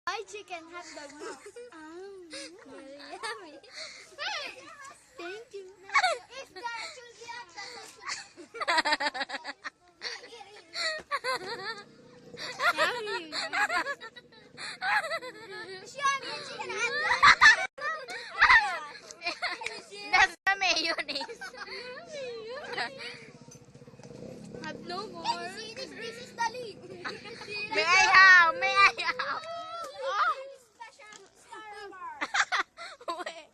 Buy chicken hot dog now. Very yummy. Thank you. If there should be a chicken hot dog. That's the mayonnaise. Have no more. This is the lead. May I have? May I have? Special star bar. Wait.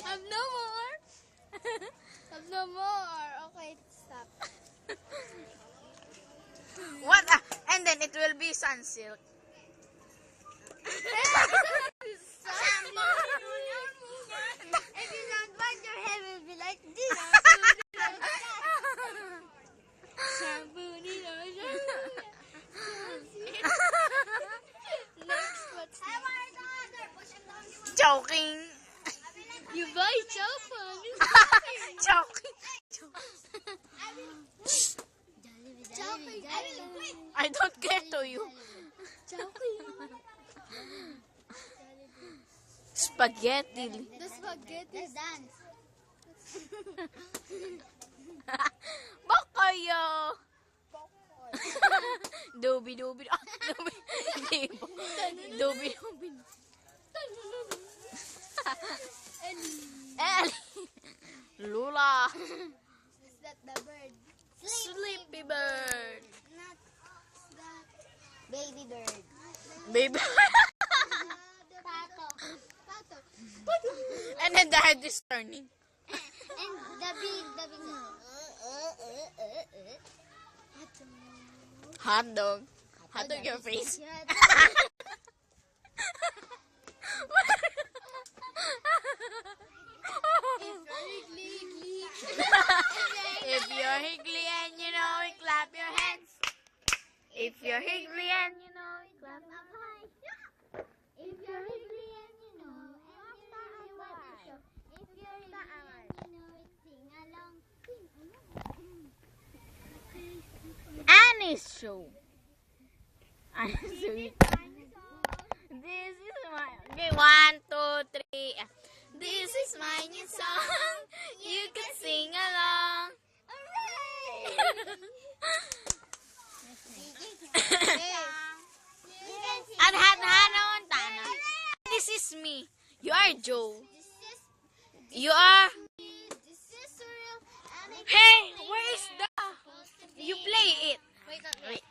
Have no more. Have no more. Okay, stop. What? And then it will be sunsilk. If you don't want, your hair will be like this. Next, what's next? Joking. You buy chocolate. Joking. I don't care to you. Spaghetti. The spaghetti. Let's dance. Bak kayo. Dobi. Dobi. Hindi po. Dobi. Ellie. Lula. Is that the bird? Sleepy bird. Not that. Baby bird. Baby. Pato. And then the head is turning. And the big. Hot dog. Hot dog your face. If you're higgly and you know it, clap your hands. If you're higgly and you know it, clap your hands. If you're higgly and you know, and you want to show. If you're higgly and you know it, sing along. Annie's show. Sweet. This is my. Okay, 1, 2, 3. This is my new song. You can sing along. This is me. You are Joe. You are. Hey, where is the? You play it. Wait. Wait.